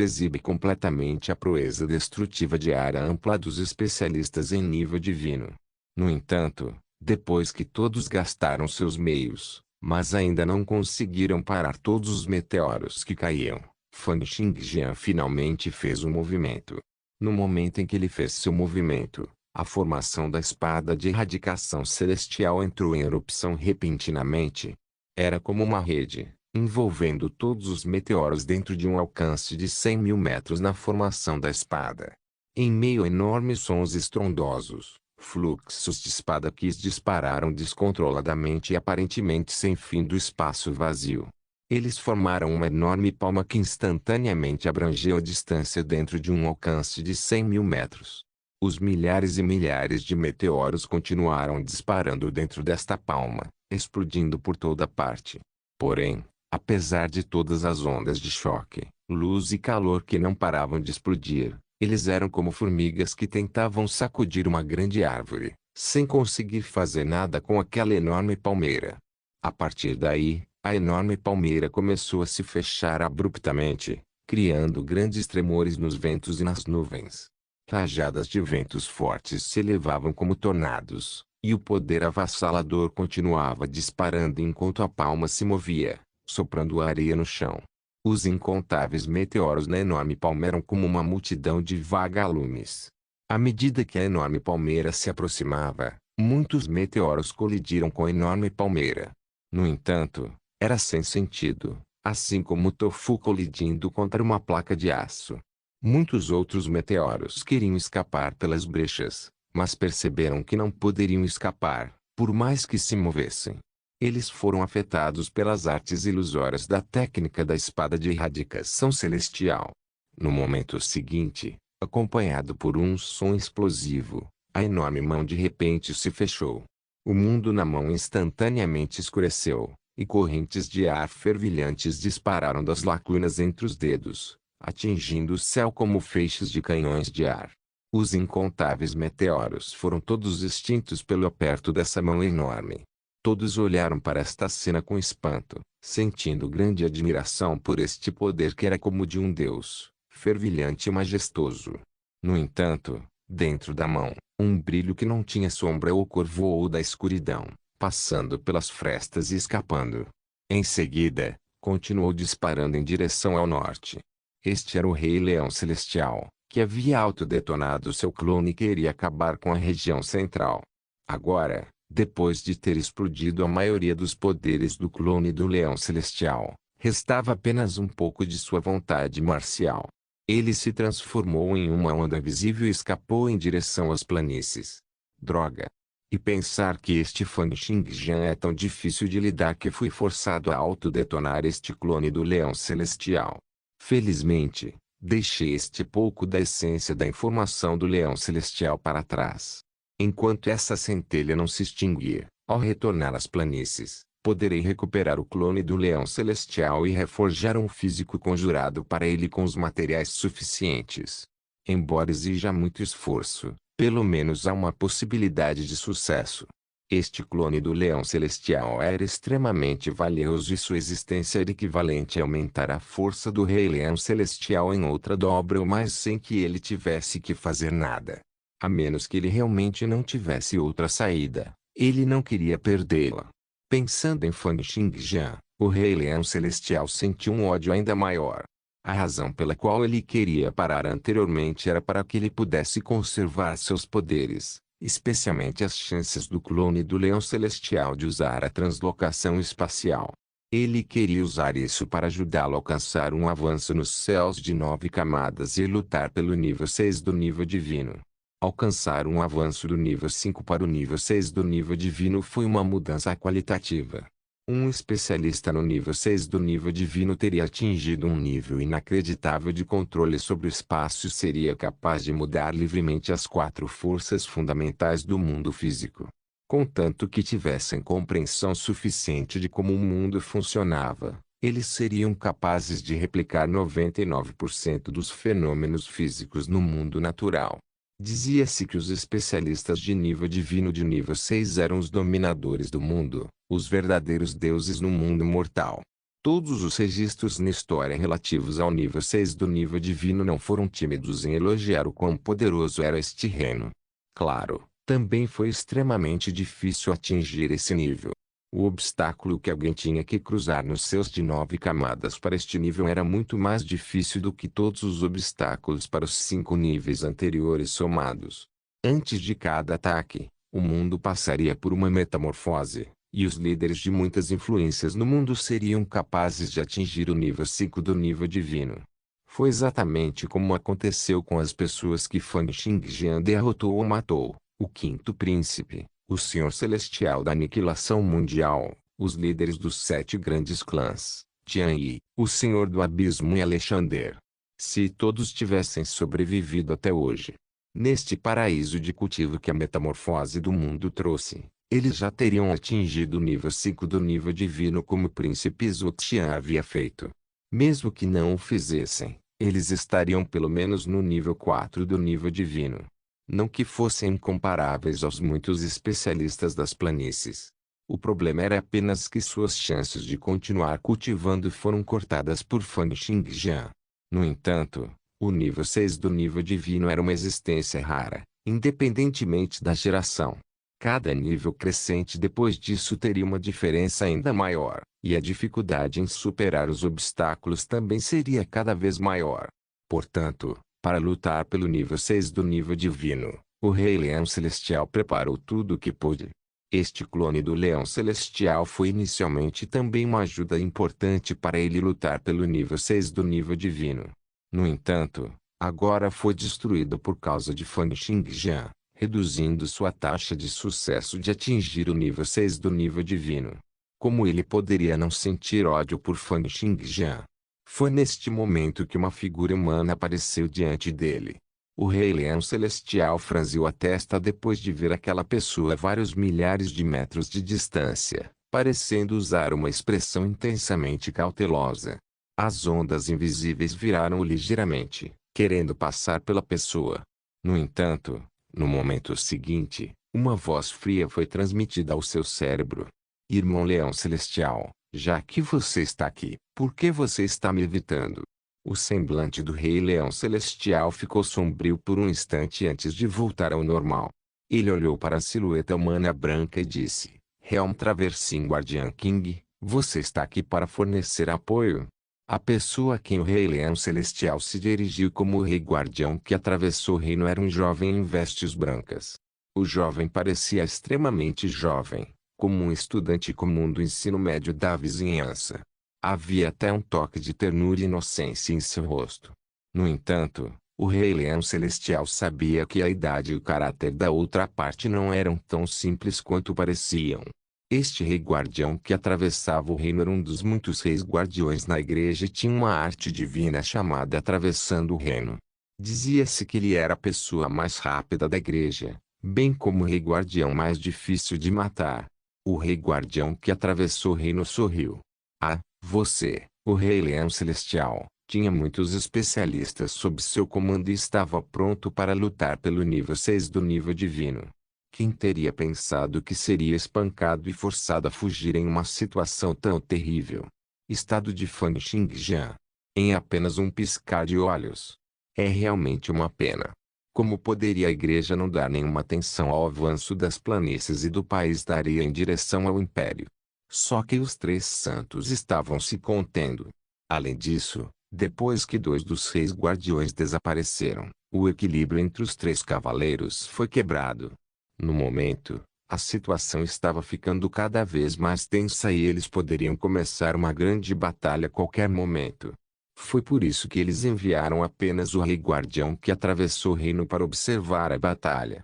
A: exibe completamente a proeza destrutiva de área ampla dos especialistas em nível divino. No entanto, depois que todos gastaram seus meios, mas ainda não conseguiram parar todos os meteoros que caíam, Fan Xingjian finalmente fez um movimento. No momento em que ele fez seu movimento, a formação da espada de erradicação celestial entrou em erupção repentinamente. Era como uma rede, envolvendo todos os meteoros dentro de um alcance de 100.000 metros na formação da espada. Em meio a enormes sons estrondosos, fluxos de espada que dispararam descontroladamente e aparentemente sem fim do espaço vazio. Eles formaram uma enorme palma que instantaneamente abrangeu a distância dentro de um alcance de 100.000 metros. Os milhares e milhares de meteoros continuaram disparando dentro desta palma, explodindo por toda parte. Porém, apesar de todas as ondas de choque, luz e calor que não paravam de explodir, eles eram como formigas que tentavam sacudir uma grande árvore, sem conseguir fazer nada com aquela enorme palmeira. A partir daí, a enorme palmeira começou a se fechar abruptamente, criando grandes tremores nos ventos e nas nuvens. Rajadas de ventos fortes se elevavam como tornados, e o poder avassalador continuava disparando enquanto a palma se movia, soprando a areia no chão. Os incontáveis meteoros na enorme palma eram como uma multidão de vagalumes. À medida que a enorme palmeira se aproximava, muitos meteoros colidiram com a enorme palmeira. No entanto, era sem sentido, assim como o tofu colidindo contra uma placa de aço. Muitos outros meteoros queriam escapar pelas brechas, mas perceberam que não poderiam escapar, por mais que se movessem. Eles foram afetados pelas artes ilusórias da técnica da espada de erradicação celestial. No momento seguinte, acompanhado por um som explosivo, a enorme mão de repente se fechou. O mundo na mão instantaneamente escureceu, e correntes de ar fervilhantes dispararam das lacunas entre os dedos, atingindo o céu como feixes de canhões de ar. Os incontáveis meteoros foram todos extintos pelo aperto dessa mão enorme. Todos olharam para esta cena com espanto, sentindo grande admiração por este poder que era como de um deus, fervilhante e majestoso. No entanto, dentro da mão, um brilho que não tinha sombra ou cor voou da escuridão, passando pelas frestas e escapando. Em seguida, continuou disparando em direção ao norte. Este era o Rei Leão Celestial, que havia autodetonado seu clone e queria acabar com a região central. Agora, depois de ter explodido a maioria dos poderes do clone do Leão Celestial, restava apenas um pouco de sua vontade marcial. Ele se transformou em uma onda visível e escapou em direção às planícies. Droga! E pensar que este Fan Xingjian é tão difícil de lidar que fui forçado a autodetonar este clone do Leão Celestial. Felizmente, deixei este pouco da essência da informação do Leão Celestial para trás. Enquanto essa centelha não se extinguir, ao retornar às planícies, poderei recuperar o clone do Leão Celestial e reforjar um físico conjurado para ele com os materiais suficientes. Embora exija muito esforço, pelo menos há uma possibilidade de sucesso. Este clone do Leão Celestial era extremamente valioso e sua existência era equivalente a aumentar a força do Rei Leão Celestial em outra dobra ou mais sem que ele tivesse que fazer nada. A menos que ele realmente não tivesse outra saída, ele não queria perdê-la. Pensando em Fan Xingjian, o Rei Leão Celestial sentiu um ódio ainda maior. A razão pela qual ele queria parar anteriormente era para que ele pudesse conservar seus poderes, especialmente as chances do clone do Leão Celestial de usar a translocação espacial. Ele queria usar isso para ajudá-lo a alcançar um avanço nos céus de 9 camadas e lutar pelo nível 6 do nível divino. Alcançar um avanço do nível 5 para o nível 6 do nível divino foi uma mudança qualitativa. Um especialista no nível 6 do nível divino teria atingido um nível inacreditável de controle sobre o espaço e seria capaz de mudar livremente as 4 forças fundamentais do mundo físico. Contanto que tivessem compreensão suficiente de como o mundo funcionava, eles seriam capazes de replicar 99% dos fenômenos físicos no mundo natural. Dizia-se que os especialistas de nível divino de nível 6 eram os dominadores do mundo, os verdadeiros deuses no mundo mortal. Todos os registros na história relativos ao nível 6 do nível divino não foram tímidos em elogiar o quão poderoso era este reino. Claro, também foi extremamente difícil atingir esse nível. O obstáculo que alguém tinha que cruzar nos seus de 9 camadas para este nível era muito mais difícil do que todos os obstáculos para os 5 níveis anteriores somados. Antes de cada ataque, o mundo passaria por uma metamorfose, e os líderes de muitas influências no mundo seriam capazes de atingir o nível 5 do nível divino. Foi exatamente como aconteceu com as pessoas que Fan Xingjian derrotou ou matou: o quinto príncipe, o Senhor Celestial da Aniquilação Mundial, os líderes dos 7 grandes clãs, Tian Yi, o Senhor do Abismo e Alexander. Se todos tivessem sobrevivido até hoje, neste paraíso de cultivo que a metamorfose do mundo trouxe, eles já teriam atingido o nível 5 do nível divino como o príncipe Zhuxian havia feito. Mesmo que não o fizessem, eles estariam pelo menos no nível 4 do nível divino. Não que fossem incomparáveis aos muitos especialistas das planícies. O problema era apenas que suas chances de continuar cultivando foram cortadas por Fang Xingjian. No entanto, o nível 6 do nível divino era uma existência rara, independentemente da geração. Cada nível crescente depois disso teria uma diferença ainda maior, e a dificuldade em superar os obstáculos também seria cada vez maior. Portanto, para lutar pelo nível 6 do nível divino, o Rei Leão Celestial preparou tudo o que pôde. Este clone do Leão Celestial foi inicialmente também uma ajuda importante para ele lutar pelo nível 6 do nível divino. No entanto, agora foi destruído por causa de Fang Xingjian, reduzindo sua taxa de sucesso de atingir o nível 6 do nível divino. Como ele poderia não sentir ódio por Fang Xingjian? Foi neste momento que uma figura humana apareceu diante dele. O Rei Leão Celestial franziu a testa depois de ver aquela pessoa a vários milhares de metros de distância, parecendo usar uma expressão intensamente cautelosa. As ondas invisíveis viraram ligeiramente, querendo passar pela pessoa. No entanto, no momento seguinte, uma voz fria foi transmitida ao seu cérebro. Irmão Leão Celestial, já que você está aqui, por que você está me evitando? O semblante do Rei Leão Celestial ficou sombrio por um instante antes de voltar ao normal. Ele olhou para a silhueta humana branca e disse: Realm Traversin Guardian King, você está aqui para fornecer apoio? A pessoa a quem o Rei Leão Celestial se dirigiu como o Rei Guardião que atravessou o reino era um jovem em vestes brancas. O jovem parecia extremamente jovem, como um estudante comum do ensino médio da vizinhança. Havia até um toque de ternura e inocência em seu rosto. No entanto, o Rei Leão Celestial sabia que a idade e o caráter da outra parte não eram tão simples quanto pareciam. Este Rei Guardião que atravessava o reino era um dos muitos reis guardiões na igreja e tinha uma arte divina chamada Atravessando o Reino. Dizia-se que ele era a pessoa mais rápida da igreja, bem como o Rei Guardião mais difícil de matar. O Rei Guardião que atravessou o reino sorriu. Ah, você, o Rei Leão Celestial, tinha muitos especialistas sob seu comando e estava pronto para lutar pelo nível 6 do nível divino. Quem teria pensado que seria espancado e forçado a fugir em uma situação tão terrível? Estado de Fang Xingjian. Em apenas um piscar de olhos. É realmente uma pena. Como poderia a igreja não dar nenhuma atenção ao avanço das planícies e do país daria em direção ao império? Só que os três santos estavam se contendo. Além disso, depois que dois dos reis guardiões desapareceram, o equilíbrio entre os três cavaleiros foi quebrado. No momento, a situação estava ficando cada vez mais tensa e eles poderiam começar uma grande batalha a qualquer momento. Foi por isso que eles enviaram apenas o Rei Guardião que atravessou o reino para observar a batalha.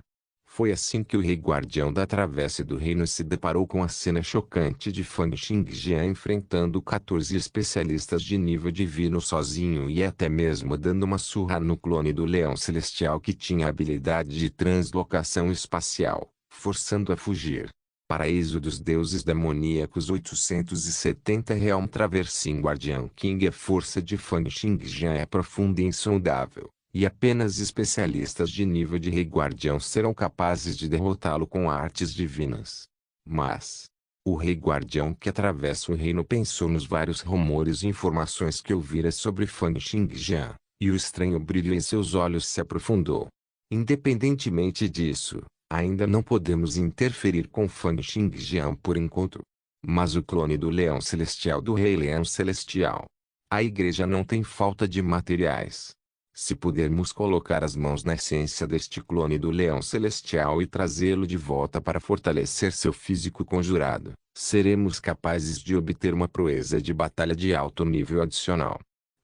A: Foi assim que o Rei Guardião da Travessa do Reino se deparou com a cena chocante de Fang Xingjian enfrentando 14 especialistas de nível divino sozinho e até mesmo dando uma surra no clone do Leão Celestial que tinha a habilidade de translocação espacial, forçando a fugir. Paraíso dos Deuses Demoníacos 870 Realm Traversin Guardian King. A força de Fang Xingjian é profunda e insondável. E apenas especialistas de nível de Rei Guardião serão capazes de derrotá-lo com artes divinas. Mas o Rei Guardião que atravessa o reino pensou nos vários rumores e informações que ouvira sobre Fang Xingjian, e o estranho brilho em seus olhos se aprofundou. Independentemente disso, ainda não podemos interferir com Fang Xingjian por enquanto. Mas o clone do Leão Celestial do Rei Leão Celestial. A igreja não tem falta de materiais. Se pudermos colocar as mãos na essência deste clone do Leão Celestial e trazê-lo de volta para fortalecer seu físico conjurado, seremos capazes de obter uma proeza de batalha de alto nível adicional.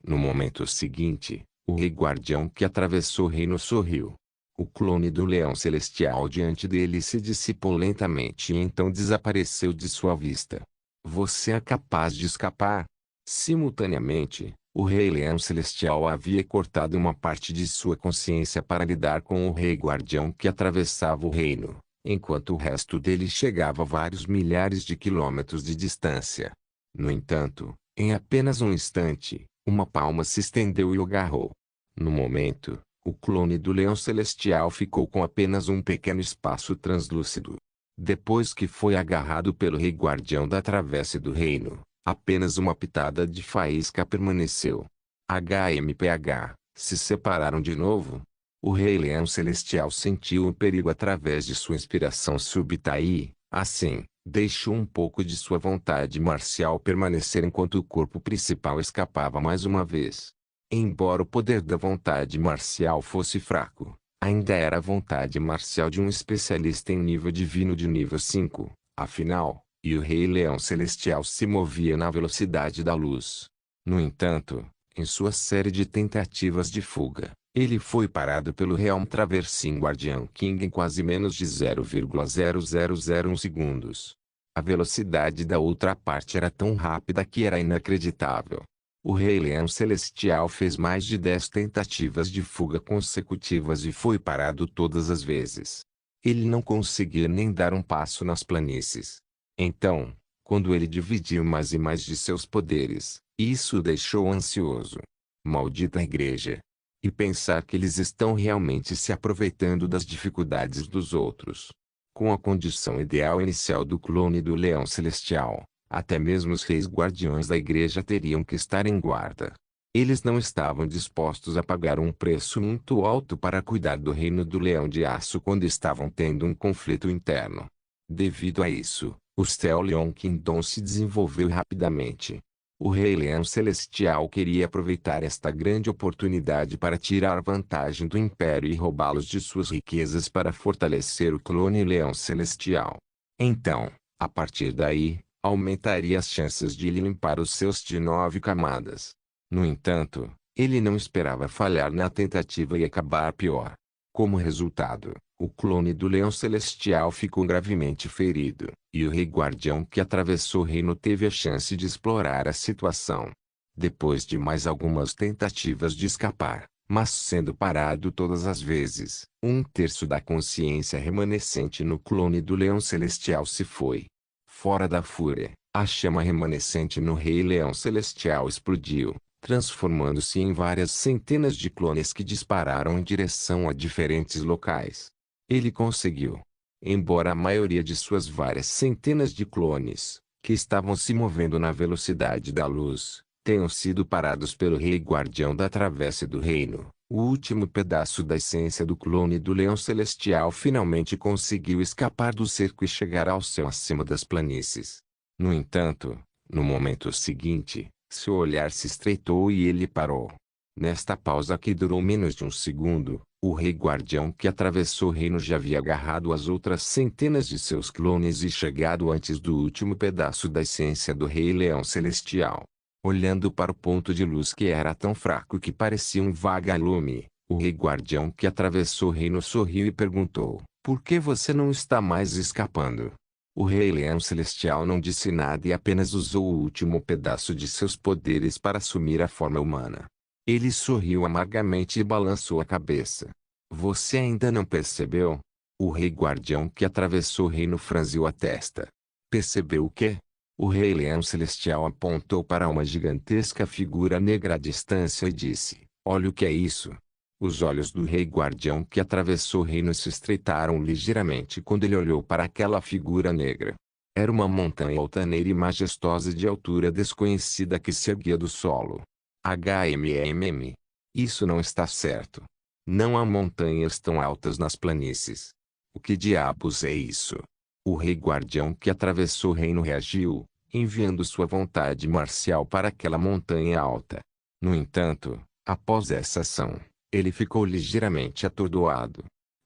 A: No momento seguinte, o Rei Guardião que atravessou o reino sorriu. O clone do Leão Celestial diante dele se dissipou lentamente e então desapareceu de sua vista. Você é capaz de escapar? Simultaneamente, o Rei Leão Celestial havia cortado uma parte de sua consciência para lidar com o Rei Guardião que atravessava o reino, enquanto o resto dele chegava a vários milhares de quilômetros de distância. No entanto, em apenas um instante, uma palma se estendeu e o agarrou. No momento, O clone do leão celestial ficou com apenas um pequeno espaço translúcido. Depois que foi agarrado pelo rei guardião da travessa do reino, apenas uma pitada de faísca permaneceu. HMPH, se separaram de novo? O rei leão celestial sentiu o perigo através de sua inspiração súbita e, assim, deixou um pouco de sua vontade marcial permanecer enquanto o corpo principal escapava mais uma vez. Embora o poder da vontade marcial fosse fraco, ainda era a vontade marcial de um especialista em nível divino de nível 5, afinal, e o Rei Leão Celestial se movia na velocidade da luz. No entanto, em sua série de tentativas de fuga, ele foi parado pelo Realm Traversing Guardian King em quase menos de 0,0001 segundos. A velocidade da outra parte era tão rápida que era inacreditável. O Rei Leão Celestial fez mais de 10 tentativas de fuga consecutivas e foi parado todas as vezes. Ele não conseguia nem dar um passo nas planícies. Então, quando ele dividiu mais e mais de seus poderes, isso o deixou ansioso. Maldita igreja! E pensar que eles estão realmente se aproveitando das dificuldades dos outros. Com a condição ideal inicial do clone do Leão Celestial, até mesmo os reis guardiões da igreja teriam que estar em guarda. Eles não estavam dispostos a pagar um preço muito alto para cuidar do reino do Leão de Aço quando estavam tendo um conflito interno. Devido a isso, o Cell Leon Kingdom se desenvolveu rapidamente. O Rei Leão Celestial queria aproveitar esta grande oportunidade para tirar vantagem do Império e roubá-los de suas riquezas para fortalecer o clone Leão Celestial. Então, a partir daí, aumentaria as chances de ele limpar os seus de 9 camadas. No entanto, ele não esperava falhar na tentativa e acabar pior. Como resultado, o clone do Leão Celestial ficou gravemente ferido, e o Rei Guardião que atravessou o reino teve a chance de explorar a situação. Depois de mais algumas tentativas de escapar, mas sendo parado todas as vezes, um terço da consciência remanescente no clone do Leão Celestial se foi. Fora da fúria, a chama remanescente no Rei Leão Celestial explodiu, transformando-se em várias centenas de clones que dispararam em direção a diferentes locais. Ele conseguiu. Embora a maioria de suas várias centenas de clones, que estavam se movendo na velocidade da luz, tenham sido parados pelo Rei Guardião da Travessa do Reino, o último pedaço da essência do clone do Leão Celestial finalmente conseguiu escapar do cerco e chegar ao céu acima das planícies. No entanto, no momento seguinte, seu olhar se estreitou e ele parou. Nesta pausa que durou menos de um segundo, o Rei Guardião que atravessou o reino já havia agarrado as outras centenas de seus clones e chegado antes do último pedaço da essência do Rei Leão Celestial. Olhando para o ponto de luz que era tão fraco que parecia um vagalume, o Rei Guardião que atravessou o reino sorriu e perguntou: "Por que você não está mais escapando?" O Rei Leão Celestial não disse nada e apenas usou o último pedaço de seus poderes para assumir a forma humana. Ele sorriu amargamente e balançou a cabeça. "Você ainda não percebeu?" O Rei Guardião que atravessou o reino franziu a testa. "Percebeu o quê?" O Rei Leão Celestial apontou para uma gigantesca figura negra à distância e disse: "Olha o que é isso." Os olhos do Rei Guardião que atravessou o reino se estreitaram ligeiramente quando ele olhou para aquela figura negra. Era uma montanha altaneira e majestosa de altura desconhecida que se erguia do solo. HMMM. Isso não está certo. Não há montanhas tão altas nas planícies. O que diabos é isso? O Rei Guardião que atravessou o reino reagiu, enviando sua vontade marcial para aquela montanha alta. No entanto, após essa ação, ele ficou ligeiramente atordoado.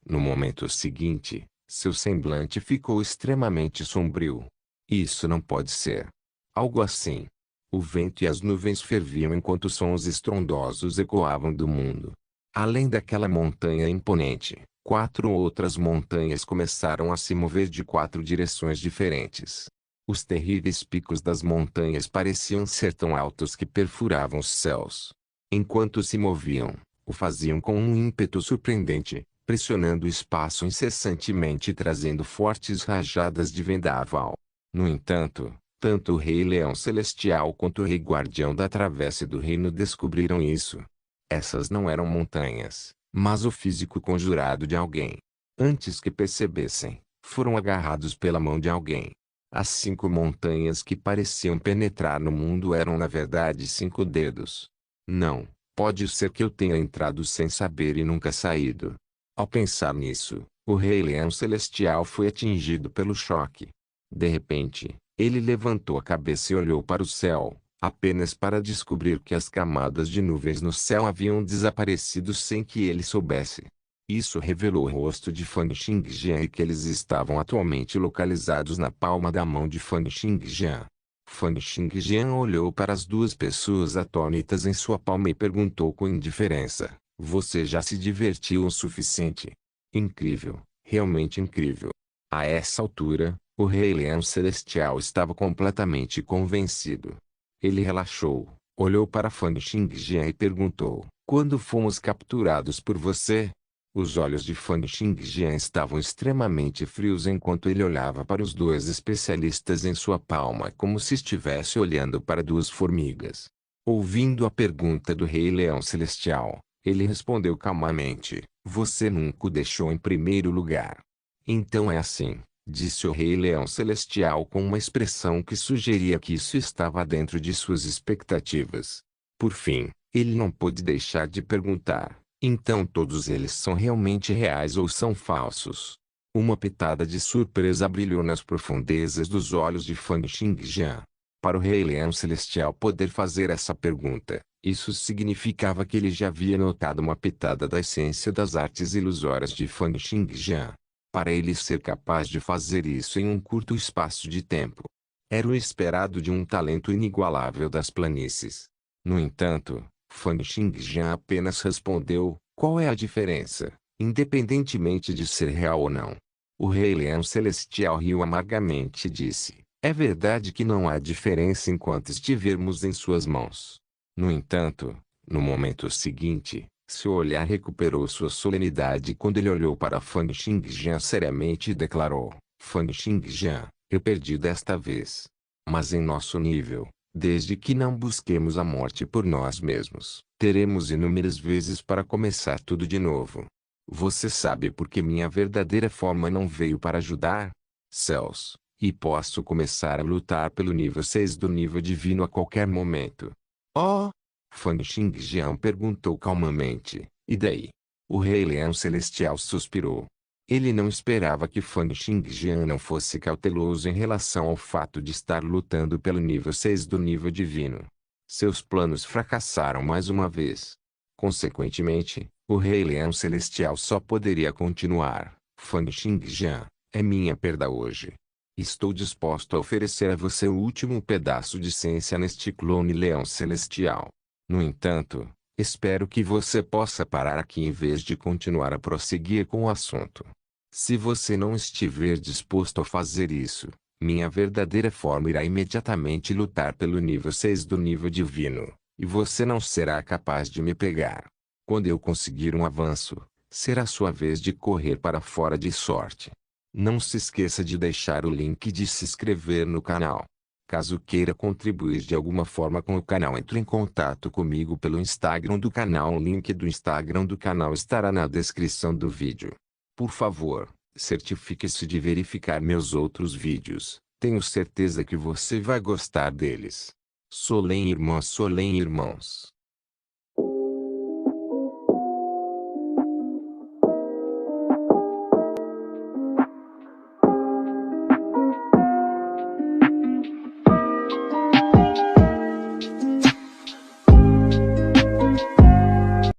A: No momento seguinte, seu semblante ficou extremamente sombrio. Isso não pode ser. Algo assim. O vento e as nuvens ferviam enquanto sons estrondosos ecoavam do mundo. Além daquela montanha imponente, 4 outras montanhas começaram a se mover de 4 direções diferentes. Os terríveis picos das montanhas pareciam ser tão altos que perfuravam os céus. Enquanto se moviam, o faziam com um ímpeto surpreendente, pressionando o espaço incessantemente e trazendo fortes rajadas de vendaval. No entanto, tanto o Rei Leão Celestial quanto o Rei Guardião da Travessa do Reino descobriram isso. Essas não eram montanhas, mas o físico conjurado de alguém. Antes que percebessem, foram agarrados pela mão de alguém. As 5 montanhas que pareciam penetrar no mundo eram na verdade 5 dedos. Não, pode ser que eu tenha entrado sem saber e nunca saído. Ao pensar nisso, o Rei Leão Celestial foi atingido pelo choque. De repente, ele levantou a cabeça e olhou para o céu, apenas para descobrir que as camadas de nuvens no céu haviam desaparecido sem que ele soubesse. Isso revelou o rosto de Fan Xingjian e que eles estavam atualmente localizados na palma da mão de Fan Xingjian. Fan Xingjian olhou para as 2 pessoas atônitas em sua palma e perguntou com indiferença: "Você já se divertiu o suficiente?" Incrível, realmente incrível. A essa altura, o Rei Leão Celestial estava completamente convencido. Ele relaxou, olhou para Fan Xingjian e perguntou: "Quando fomos capturados por você?" Os olhos de Fan Xingjian estavam extremamente frios enquanto ele olhava para os 2 especialistas em sua palma como se estivesse olhando para 2 formigas. Ouvindo a pergunta do Rei Leão Celestial, ele respondeu calmamente: "Você nunca o deixou em primeiro lugar." "Então é assim", disse o Rei Leão Celestial com uma expressão que sugeria que isso estava dentro de suas expectativas. Por fim, ele não pôde deixar de perguntar: "Então todos eles são realmente reais ou são falsos?" Uma pitada de surpresa brilhou nas profundezas dos olhos de Fan Xingjian. Para o Rei Leão Celestial poder fazer essa pergunta, isso significava que ele já havia notado uma pitada da essência das artes ilusórias de Fan Xingjian. Para ele ser capaz de fazer isso em um curto espaço de tempo, era o esperado de um talento inigualável das planícies. No entanto, Fan Xingjian apenas respondeu: "Qual é a diferença, independentemente de ser real ou não?" O Rei Leão Celestial riu amargamente e disse: "É verdade que não há diferença enquanto estivermos em suas mãos. No entanto, no momento seguinte, seu olhar recuperou sua solenidade quando ele olhou para Fan Xingjian seriamente e declarou: Fan Xingjian, eu perdi desta vez. Mas em nosso nível, desde que não busquemos a morte por nós mesmos, teremos inúmeras vezes para começar tudo de novo. Você sabe por que minha verdadeira forma não veio para ajudar? Céus, e posso começar a lutar pelo nível 6 do nível divino a qualquer momento." "Oh?" Fan Xingjian perguntou calmamente, "E daí?" O Rei Leão Celestial suspirou. Ele não esperava que Fan Xingjian não fosse cauteloso em relação ao fato de estar lutando pelo nível 6 do nível divino. Seus planos fracassaram mais uma vez. Consequentemente, o Rei Leão Celestial só poderia continuar: "Fan Xingjian, é minha perda hoje. Estou disposto a oferecer a você o último pedaço de ciência neste clone Leão Celestial. No entanto, espero que você possa parar aqui em vez de continuar a prosseguir com o assunto. Se você não estiver disposto a fazer isso, minha verdadeira forma irá imediatamente lutar pelo nível 6 do nível divino, e você não será capaz de me pegar. Quando eu conseguir um avanço, será sua vez de correr para fora de sorte." Não se esqueça de deixar o link de se inscrever no canal. Caso queira contribuir de alguma forma com o canal, entre em contato comigo pelo Instagram do canal. O link do Instagram do canal estará na descrição do vídeo. Por favor, certifique-se de verificar meus outros vídeos. Tenho certeza que você vai gostar deles. Solem irmãos.